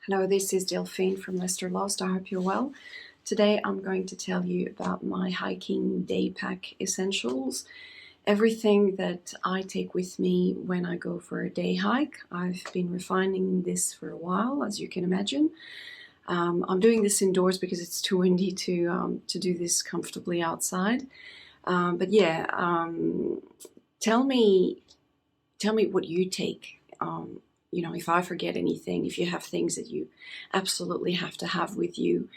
Hello, this is Delphine from Leicester Lost. I hope you're well. Today I'm going to tell you about my hiking day pack essentials. Everything that I take with me when I go for a day hike. I've been refining this for a while, as you can imagine. I'm doing this indoors because it's too windy to do this comfortably outside. But yeah, tell me what you take. If I forget anything, if you have things that you absolutely have to have with you,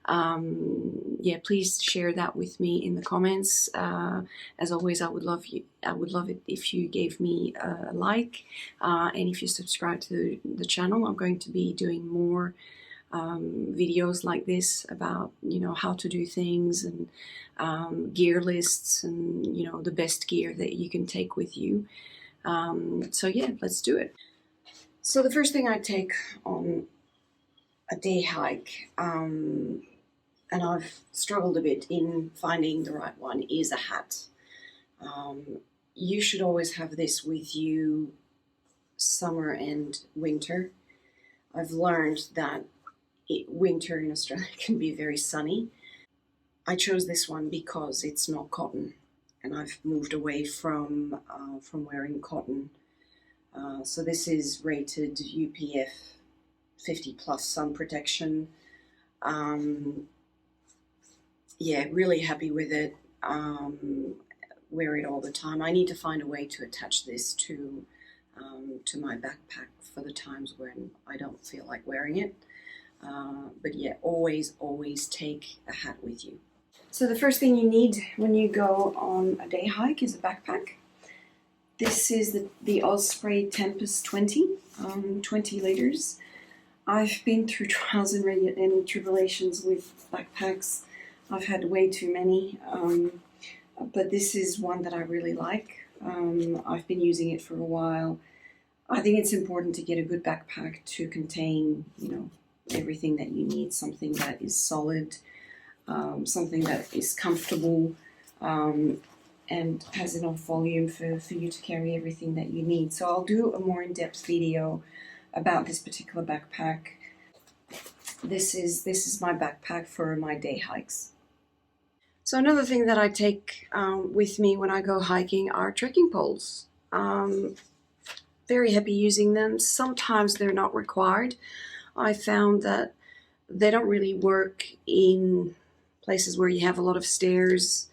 yeah, please share that with me in the comments. As always, I would love it if you gave me a like, and if you subscribe to the channel. I'm going to be doing more videos like this about how to do things and gear lists and the best gear that you can take with you. So yeah, let's do it. So the first thing I take on a day hike, and I've struggled a bit in finding the right one, is a hat. You should always have this with you summer and winter. I've learned that winter in Australia can be very sunny. I chose this one because it's not cotton, and I've moved away from wearing cotton. So this is rated UPF 50 plus sun protection. Yeah, really happy with it. Wear it all the time. I need to find a way to attach this to my backpack for the times when I don't feel like wearing it. But yeah, always take a hat with you. So the first thing you need when you go on a day hike is a backpack. This is the Osprey Tempest 20, 20 liters. I've been through trials and tribulations with backpacks. I've had way too many, but this is one that I really like. I've been using it for a while. I think it's important to get a good backpack to contain, everything that you need, something that is solid, something that is comfortable, and has enough volume for you to carry everything that you need. So I'll do a more in-depth video about this particular backpack. This is my backpack for my day hikes. So another thing that I take with me when I go hiking are trekking poles. Very happy using them. Sometimes they're not required. I found that they don't really work in places where you have a lot of stairs,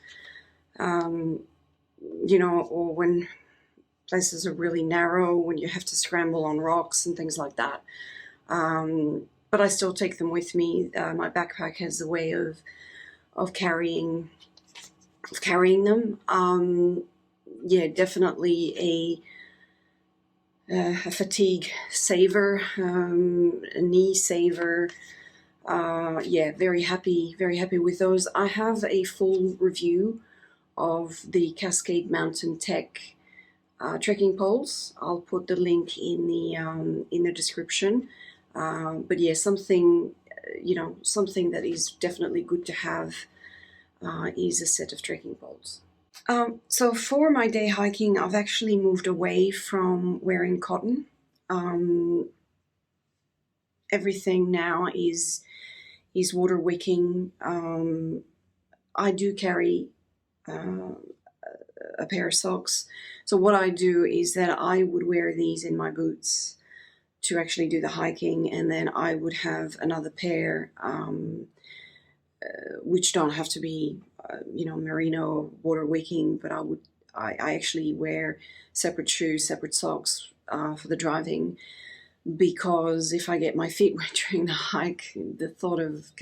or when places are really narrow, when you have to scramble on rocks and things like that. But I still take them with me. My backpack has a way of carrying them. Yeah, definitely a fatigue saver, a knee saver. Yeah, very happy with those. I have a full review of the Cascade Mountain Tech trekking poles. I'll put the link in the description. But yeah, something that is definitely good to have is a set of trekking poles. So for my day hiking, I've actually moved away from wearing cotton. Everything now is water wicking. I do carry a pair of socks. So what I do is that I would wear these in my boots to actually do the hiking, and then I would have another pair, which don't have to be, merino water wicking, but I actually wear separate shoes, separate socks for the driving, because if I get my feet wet during the hike, the thought of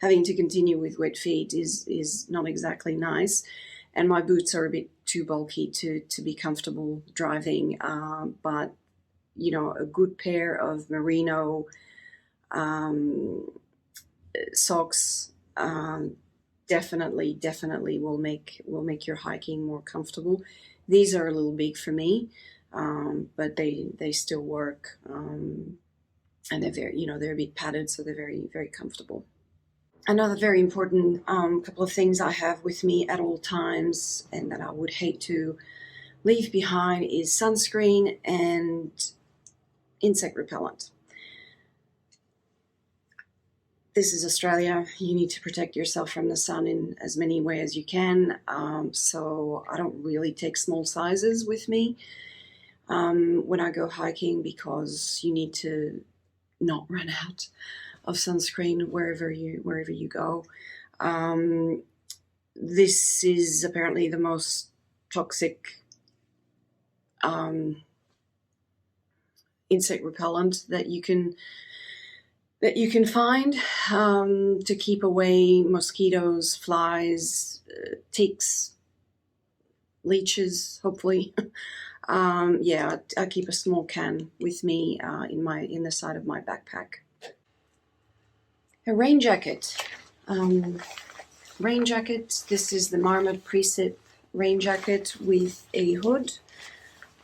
having to continue with wet feet is not exactly nice, and my boots are a bit too bulky to be comfortable driving. But a good pair of merino socks definitely will make your hiking more comfortable. These are a little big for me, but they still work, and they're they're a bit padded, so they're very comfortable. Another very important couple of things I have with me at all times, and that I would hate to leave behind, is sunscreen and insect repellent. this is Australia. You need to protect yourself from the sun in as many ways as you can. So I don't really take small sizes with me when I go hiking, because you need to not run out of sunscreen wherever you go. This is apparently the most toxic insect repellent that you can find to keep away mosquitoes, flies, ticks, leeches, hopefully. Yeah, I keep a small can with me in the side of my backpack. A rain jacket. Rain jacket. This is the Marmot Precip rain jacket with a hood.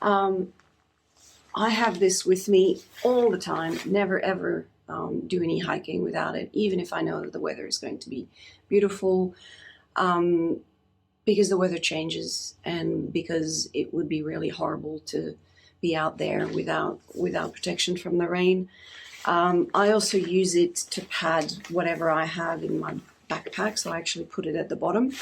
I have this with me all the time. Never ever do any hiking without it, even if I know that the weather is going to be beautiful, because the weather changes, and because it would be really horrible to be out there without protection from the rain. I also use it to pad whatever I have in my backpack, so I actually put it at the bottom.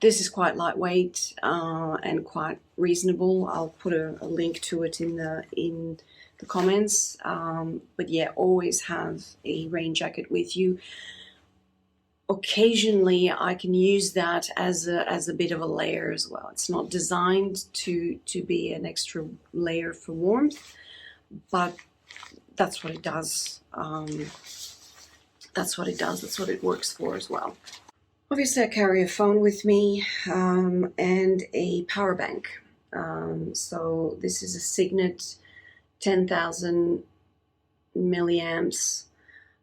This is quite lightweight and quite reasonable. I'll put a link to it in the comments. But yeah, always have a rain jacket with you. Occasionally, I can use that as a bit of a layer as well. It's not designed to be an extra layer for warmth, but that's what it does. That's what it does. That's what it works for as well. Obviously, I carry a phone with me and a power bank. So this is a Signet 10,000 milliamps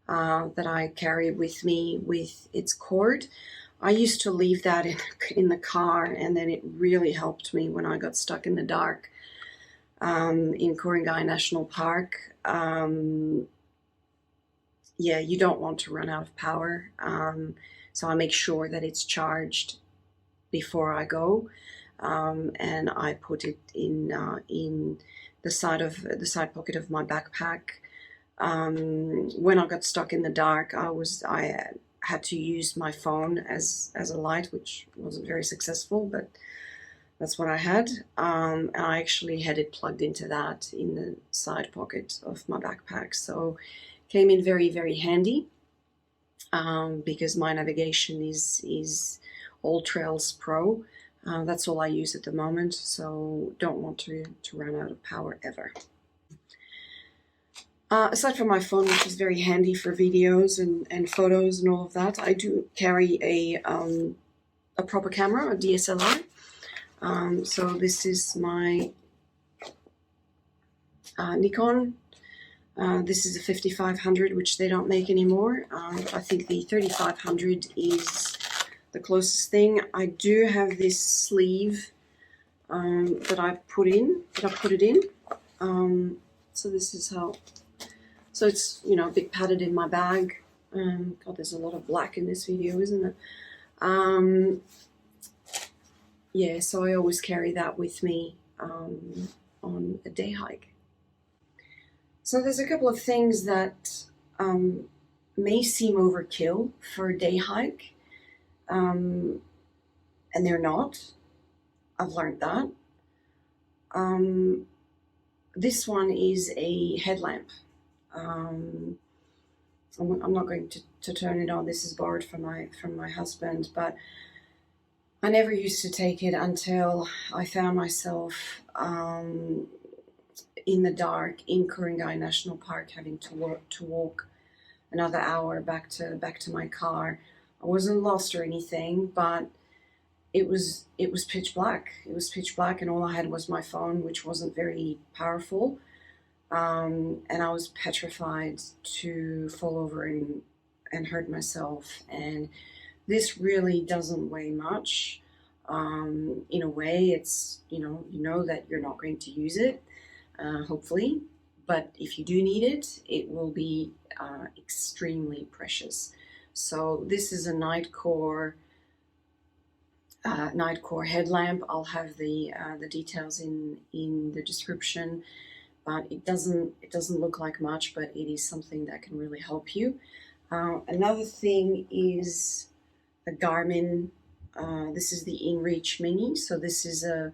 that I carry with me with its cord. I used to leave that in the car, and then it really helped me when I got stuck in the dark in Ku-ring-gai National Park. Yeah, you don't want to run out of power. So I make sure that it's charged before I go, and I put it in the side pocket of my backpack. When I got stuck in the dark, I had to use my phone as a light, which wasn't very successful, but that's what I had. And I actually had it plugged into that in the side pocket of my backpack, so it came in very, very handy. Because my navigation is AllTrails Pro. That's all I use at the moment, so don't want to run out of power ever. Aside from my phone, which is very handy for videos and photos and all of that, I do carry a proper camera, a DSLR. So this is my Nikon. This is a 5500, which they don't make anymore. I think the 3500 is the closest thing. I do have this sleeve that I put it in. So this is how. So it's, you know, a bit padded in my bag. God, there's a lot of black in this video, isn't it? Yeah, so I always carry that with me on a day hike. So there's a couple of things that may seem overkill for a day hike, and they're not. I've learned that. This one is a headlamp. I'm not going to turn it on. This is borrowed from my husband, but I never used to take it until I found myself in the dark in Ku-ring-gai National Park, having to walk another hour back to my car. I wasn't lost or anything, but it was pitch black. It was pitch black, and all I had was my phone, which wasn't very powerful. And I was petrified to fall over and hurt myself. And this really doesn't weigh much. In a way, it's, you know that you're not going to use it, hopefully, but if you do need it, it will be extremely precious. So this is a Nightcore headlamp. I'll have the details in the description. but it doesn't look like much, but it is something that can really help you. Another thing is a Garmin. This is the InReach Mini. So this is a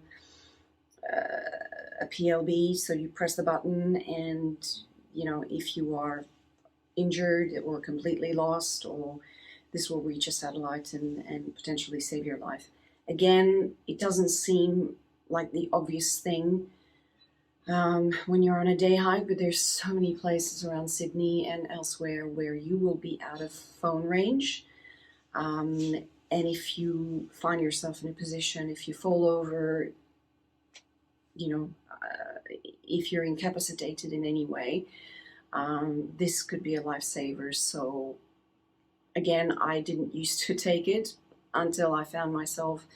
PLB. So you press the button, and if you are injured or completely lost, or this will reach a satellite and potentially save your life. Again, it doesn't seem like the obvious thing when you're on a day hike, but there's so many places around Sydney and elsewhere where you will be out of phone range. And if you find yourself in a position, if you fall over, if you're incapacitated in any way, this could be a lifesaver. So again, I didn't used to take it until I found myself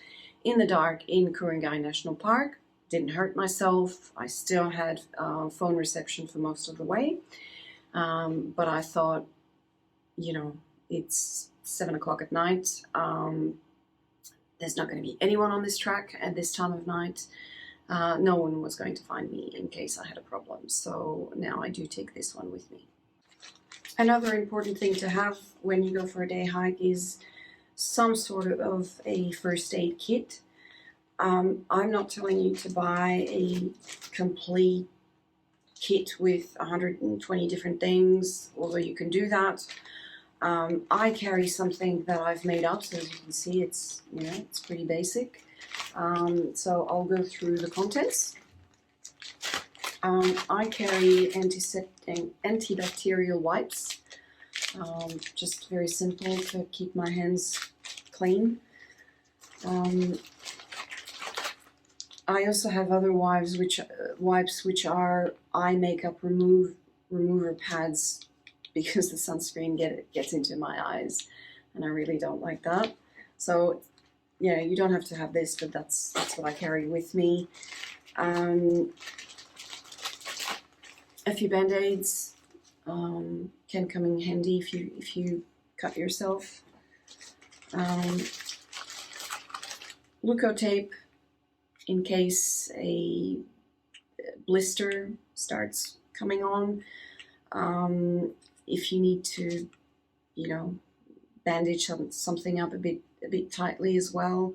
in the dark in Ku-ring-gai National Park. Didn't hurt myself. I still had phone reception for most of the way. But I thought, it's 7 o'clock at night. There's not going to be anyone on this track at this time of night. No one was going to find me in case I had a problem. So now I do take this one with me. Another important thing to have when you go for a day hike is some sort of a first aid kit. I'm not telling you to buy a complete kit with 120 different things, although you can do that. I carry something that I've made up, so as you can see, it's pretty basic. So I'll go through the contents. I carry antibacterial wipes, just very simple to keep my hands clean. I also have other wipes which are eye makeup remover pads, because the sunscreen gets into my eyes, and I really don't like that. So yeah, you don't have to have this, but that's what I carry with me. A few band-aids can come in handy if you cut yourself. Luco tape in case a blister starts coming on. If you need to, bandage something up a bit tightly as well.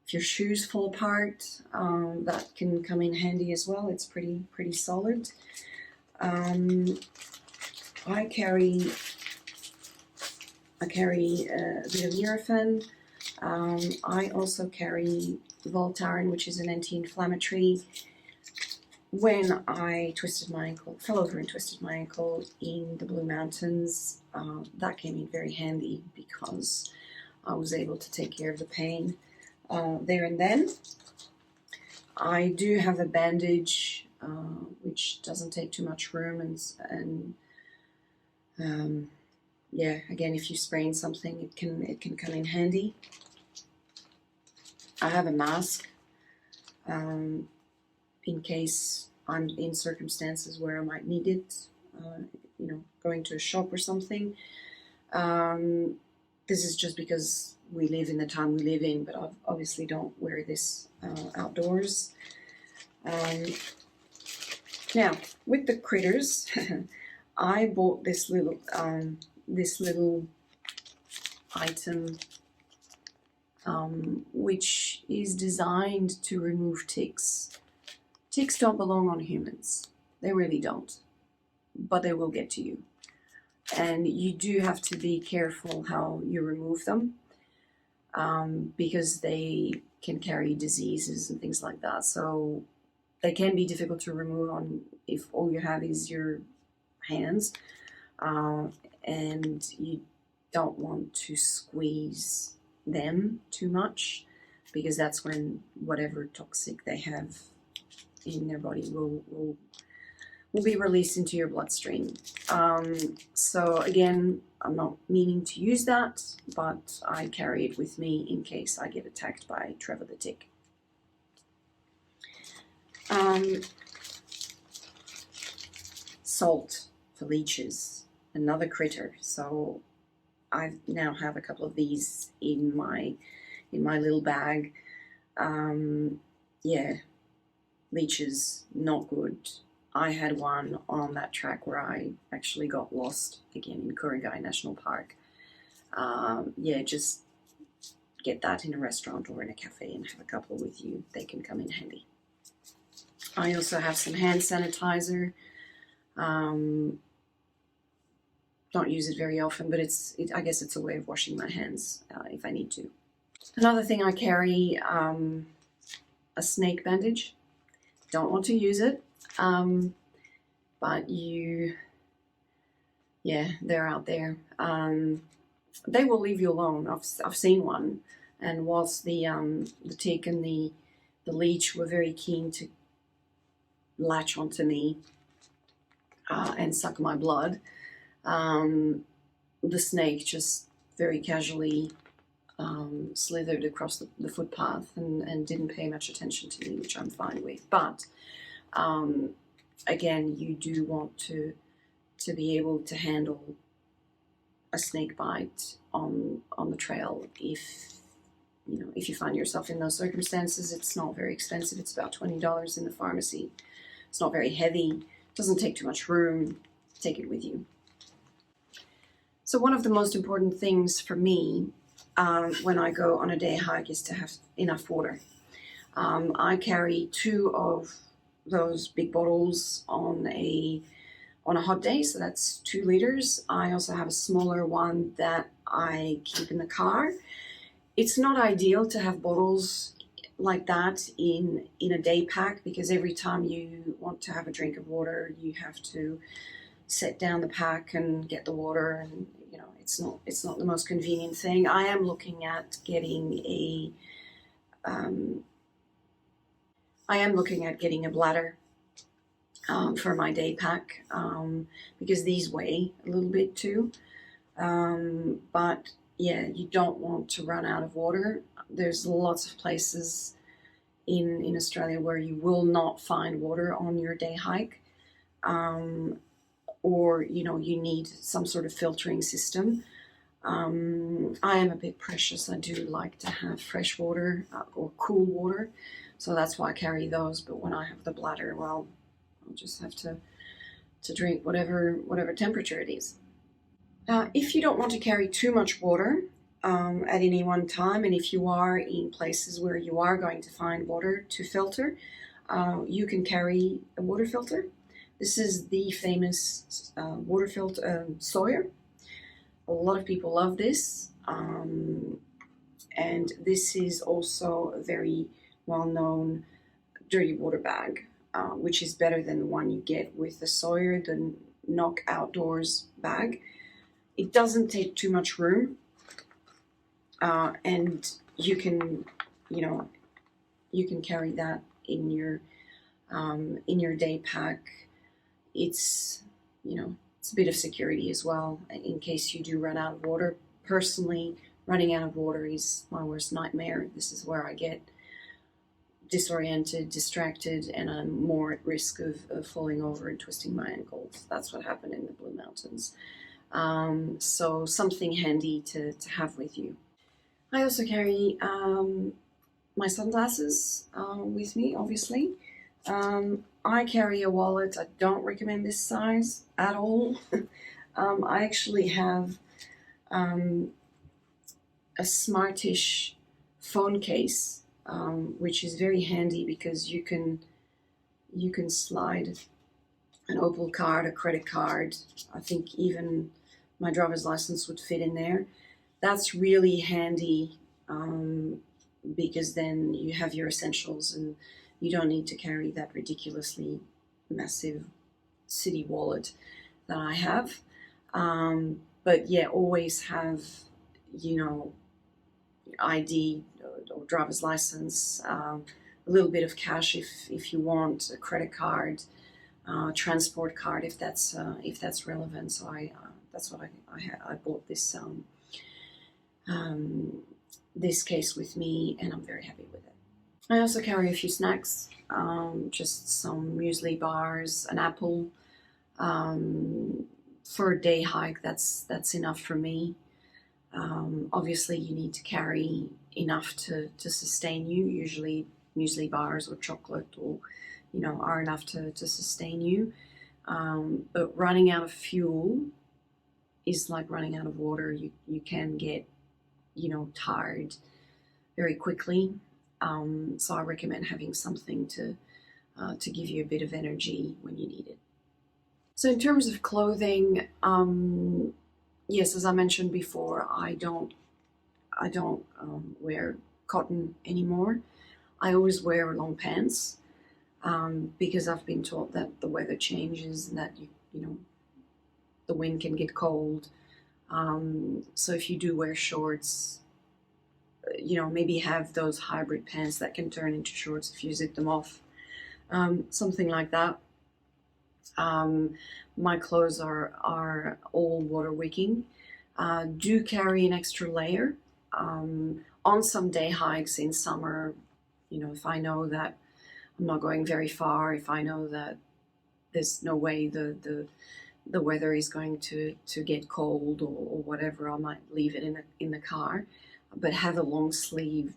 If your shoes fall apart, that can come in handy as well. It's pretty solid. I carry a bit of Nurofen. I also carry Voltaren, which is an anti-inflammatory. When I fell over and twisted my ankle in the Blue Mountains, that came in very handy because I was able to take care of the pain there and then. I do have a bandage which doesn't take too much room, and yeah, again, if you sprain something, it can come in handy. I have a mask in case I'm in circumstances where I might need it, going to a shop or something. This is just because we live in the time we live in, but I obviously don't wear this outdoors. Now, with the critters, I bought this little item which is designed to remove ticks. Ticks don't belong on humans. They really don't. But they will get to you. And you do have to be careful how you remove them, because they can carry diseases and things like that. So they can be difficult to remove if all you have is your hands, and you don't want to squeeze them too much, because that's when whatever toxic they have in their body will be released into your bloodstream. So again, I'm not meaning to use that, but I carry it with me in case I get attacked by Trevor the tick. Salt for leeches, another critter. So I now have a couple of these in my little bag. Yeah, leeches, not good. I had one on that track where I actually got lost again in Kurigai National Park. Yeah, just get that in a restaurant or in a cafe and have a couple with you. They can come in handy. I also have some hand sanitizer. Don't use it very often, but I guess it's a way of washing my hands if I need to. Another thing I carry, a snake bandage. Don't want to use it, but yeah, they're out there. They will leave you alone. I've seen one, and whilst the tick and the leech were very keen to latch onto me and suck my blood, the snake just very casually slithered across the footpath and didn't pay much attention to me, which I'm fine with. But again, you do want to be able to handle a snake bite on the trail. If you find yourself in those circumstances, it's not very expensive. It's about $20 in the pharmacy. It's not very heavy. Doesn't take too much room. Take it with you. So one of the most important things for me when I go on a day hike is to have enough water. I carry 2 of those big bottles on a hot day, so that's 2 liters. I also have a smaller one that I keep in the car. It's not ideal to have bottles like that in a day pack, because every time you want to have a drink of water, you have to set down the pack and get the water, and it's not the most convenient thing. I am looking at getting a bladder for my day pack, because these weigh a little bit too. But yeah, you don't want to run out of water. There's lots of places in Australia where you will not find water on your day hike, or you need some sort of filtering system. I am a bit precious. I do like to have fresh water or cool water, so that's why I carry those. But when I have the bladder, well, I'll just have to drink whatever temperature it is. If you don't want to carry too much water at any one time, and if you are in places where you are going to find water to filter, you can carry a water filter. This is the famous water filter, Sawyer. A lot of people love this, and this is also a very well-known dirty water bag, which is better than the one you get with the Sawyer, the Knock Outdoors bag. It doesn't take too much room, and you can carry that in your day pack. It's it's a bit of security as well in case you do run out of water. Personally, running out of water is my worst nightmare. This is where I get disoriented, distracted, and I'm more at risk of falling over and twisting my ankles. That's what happened in the Blue Mountains. So something handy to have with you. I also carry my sunglasses with me, obviously. I carry a wallet. I don't recommend this size at all. I actually have a smartish phone case, which is very handy because you can slide an Opal card, a credit card. I think even my driver's license would fit in there. That's really handy because then you have your essentials and you don't need to carry that ridiculously massive city wallet that I have. But yeah, always have, ID or driver's license, a little bit of cash if you want, a credit card, transport card if that's relevant. So that's what I bought this this case with me, and I'm very happy with it. I also carry a few snacks, just some muesli bars, an apple. For a day hike, that's enough for me. Obviously, you need to carry enough to sustain you. Usually muesli bars or chocolate, or are enough to sustain you. But running out of fuel is like running out of water. You can get tired very quickly. So I recommend having something to give you a bit of energy when you need it. So in terms of clothing, yes, as I mentioned before, I don't wear cotton anymore. I always wear long pants because I've been taught that the weather changes and that the wind can get cold. So if you do wear shorts, maybe have those hybrid pants that can turn into shorts if you zip them off, something like that. My clothes are all water wicking. Do carry an extra layer on some day hikes in summer. If I know that I'm not going very far, if I know that there's no way the weather is going to get cold or whatever, I might leave it in the car. But have a long sleeve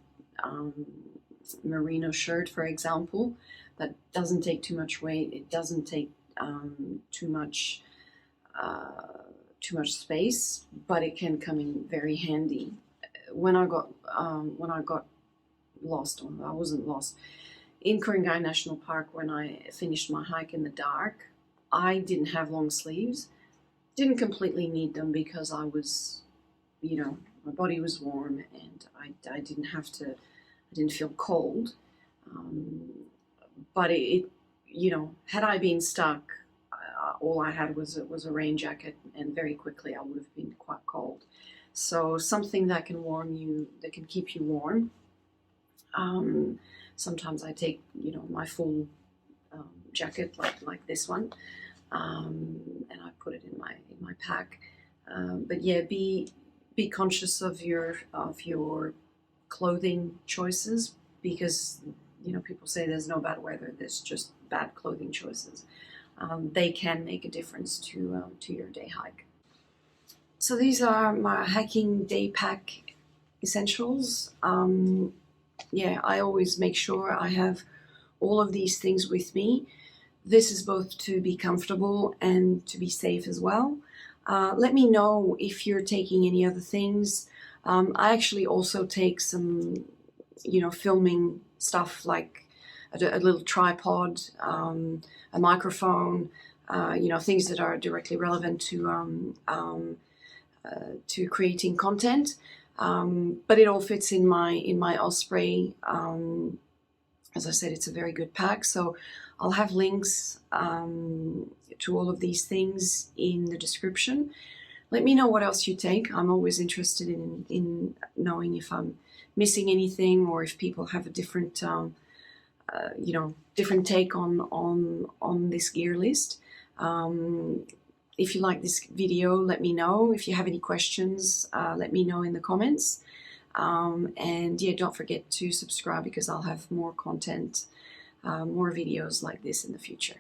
merino shirt, for example, that doesn't take too much weight. It doesn't take too much space, but it can come in very handy. When I got lost, or I wasn't lost, in Ku-ring-gai National Park, when I finished my hike in the dark, I didn't have long sleeves. Didn't completely need them because I was, my body was warm and I didn't have to, I didn't feel cold. But it had I been stuck, all I had was a rain jacket, and very quickly I would have been quite cold. So something that can warm you, that can keep you warm. Sometimes I take, my full jacket like this one, and I put it in my pack. But yeah, be conscious of your clothing choices, because people say there's no bad weather, there's just bad clothing choices. They can make a difference to your day hike. So these are my hiking day pack essentials. Yeah, I always make sure I have all of these things with me. This is both to be comfortable and to be safe as well. Let me know if you're taking any other things. I actually also take some, filming stuff, like a little tripod, a microphone, things that are directly relevant to creating content. But it all fits in my Osprey. As I said, it's a very good pack. So I'll have links to all of these things in the description. Let me know what else you take. I'm always interested in knowing if I'm missing anything, or if people have a different different take on this gear list. If you like this video, let me know. If you have any questions, let me know in the comments. And yeah, don't forget to subscribe, because I'll have more content, more videos like this in the future.